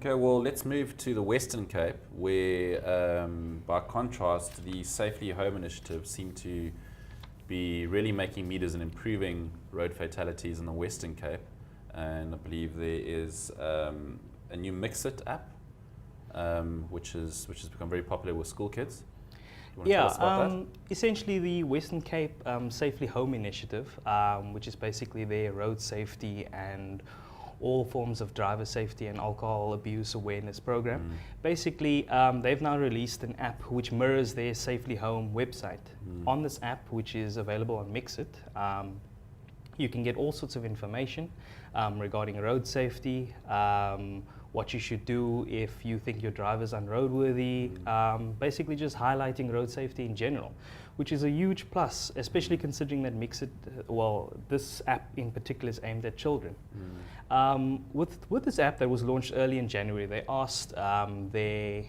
Okay, well, let's move to the Western Cape, where, by contrast, the Safely Home initiative seem to be really making meters and improving road fatalities in the Western Cape. And I believe there is a new Mixit app, which has become very popular with school kids. Do you want to tell us about that? Essentially the Western Cape Safely Home initiative, which is basically their road safety and all forms of driver safety and alcohol abuse awareness program. Basically, they've now released an app which mirrors their Safely Home website. On this app, which is available on Mixit, you can get all sorts of information regarding road safety, what you should do if you think your driver's unroadworthy, basically just highlighting road safety in general, which is a huge plus, especially considering that Mixit, well, this app in particular is aimed at children. With this app that was launched early in January, they asked the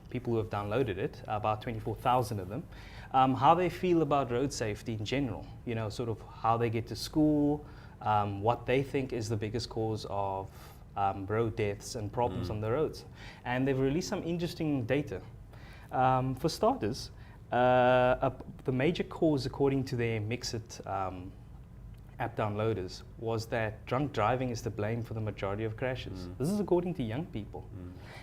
people who have downloaded it, about 24,000 of them, how they feel about road safety in general, you know, sort of how they get to school, what they think is the biggest cause of road deaths and problems on the roads. And they've released some interesting data. For starters, the major cause, according to their Mixit app downloaders, was that drunk driving is to blame for the majority of crashes. This is according to young people.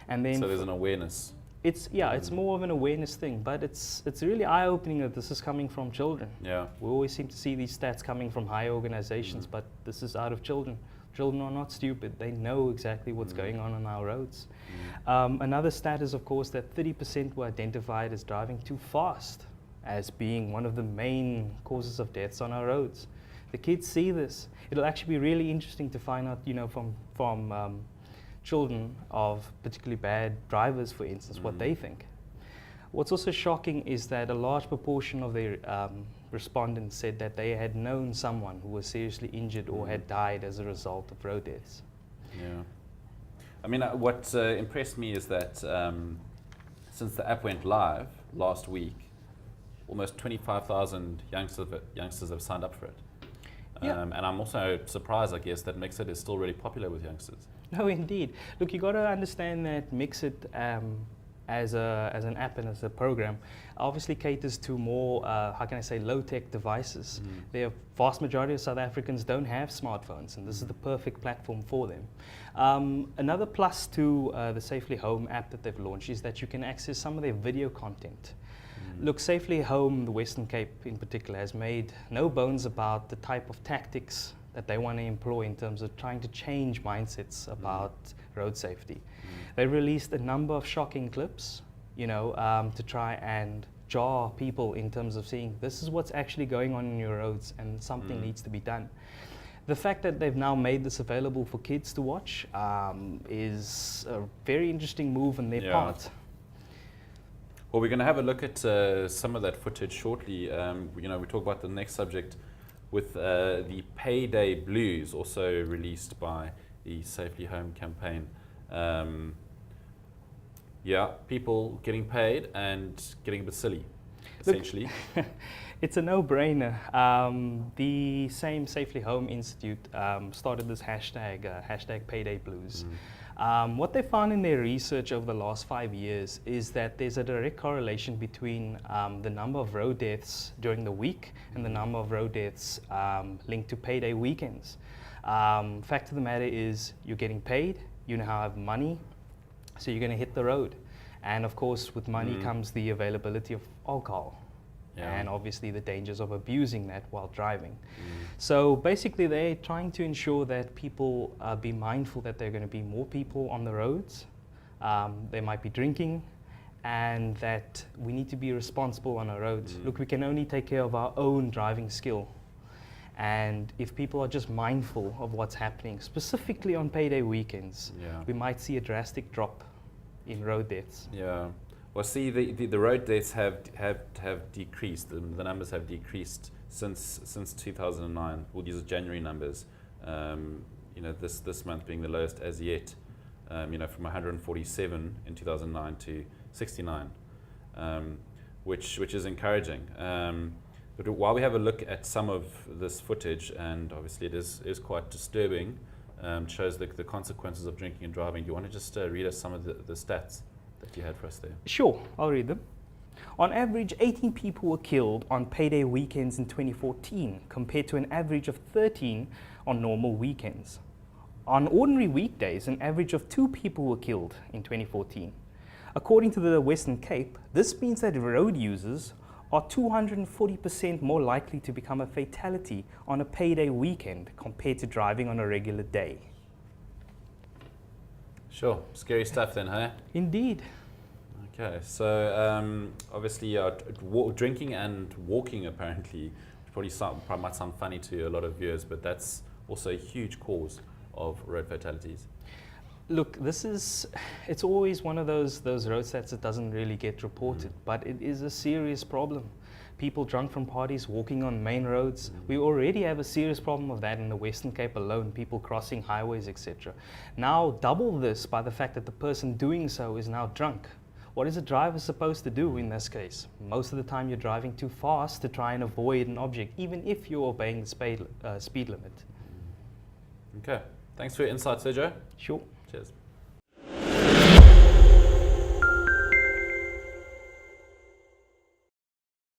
And then So there's an awareness. it's more of an awareness thing, but it's really eye-opening that this is coming from children. Yeah. We always seem to see these stats coming from higher organizations, but this is out of children. Children are not stupid. They know exactly what's going on our roads. Another stat is, of course, that 30% were identified as driving too fast as being one of the main causes of deaths on our roads. The kids see this. It'll actually be really interesting to find out, you know, from children of particularly bad drivers, for instance, what they think. What's also shocking is that a large proportion of their respondents said that they had known someone who was seriously injured or had died as a result of road deaths. Yeah. I mean, what impressed me is that since the app went live last week, almost 25,000 youngsters have signed up for it. And I'm also surprised, I guess, that Mixit is still really popular with youngsters. No, indeed. Look, you got to understand that Mixit, as an app and as a program, obviously caters to more, how can I say, low-tech devices. The vast majority of South Africans don't have smartphones, and this is the perfect platform for them. Another plus to the Safely Home app that they've launched is that you can access some of their video content. Look, Safely Home, the Western Cape in particular, has made no bones about the type of tactics that they want to employ in terms of trying to change mindsets about road safety. They released a number of shocking clips, you know, to try and jar people in terms of seeing this is what's actually going on in your roads and something needs to be done. The fact that they've now made this available for kids to watch is a very interesting move on their part. Well, we're going to have a look at some of that footage shortly. You know, we talk about the next subject with the Payday Blues, also released by the Safely Home campaign. Yeah, people getting paid and getting a bit silly, essentially. Look, it's a no-brainer. The same Safely Home Institute started this hashtag, hashtag Payday Blues. What they found in their research over the last 5 years is that there's a direct correlation between the number of road deaths during the week and the number of road deaths linked to payday weekends. Fact of the matter is you're getting paid, you now have money, so you're going to hit the road. And of course, with money comes the availability of alcohol. And obviously the dangers of abusing that while driving. So basically they're trying to ensure that people be mindful that there are going to be more people on the roads, they might be drinking, and that we need to be responsible on our roads. Look, we can only take care of our own driving skill. And if people are just mindful of what's happening, specifically on payday weekends, we might see a drastic drop in road deaths. Yeah. Well, see, the road deaths have decreased. The numbers have decreased since 2009. Well, these are January numbers. You know, this month being the lowest as yet. You know, from 147 in 2009 to 69, which is encouraging. But while we have a look at some of this footage, and obviously it is quite disturbing, shows the consequences of drinking and driving. Do you want to just read us some of the stats that you had for us there? Sure, I'll read them. On average, 18 people were killed on payday weekends in 2014, compared to an average of 13 on normal weekends. On ordinary weekdays, an average of 2 people were killed in 2014. According to the Western Cape, this means that road users are 240% more likely to become a fatality on a payday weekend compared to driving on a regular day. Sure, scary stuff then, hey? Indeed. Okay, so obviously drinking and walking apparently probably might sound funny to a lot of viewers, but that's also a huge cause of road fatalities. Look, it's always one of those road stats that doesn't really get reported, but it is a serious problem. People drunk from parties walking on main roads. We already have a serious problem of that in the Western Cape alone, people crossing highways, etc. Now double this by the fact that the person doing so is now drunk. What is a driver supposed to do in this case? Most of the time you're driving too fast to try and avoid an object, even if you're obeying the speed limit. Okay, thanks for your insight, Sergio. Sure. Cheers.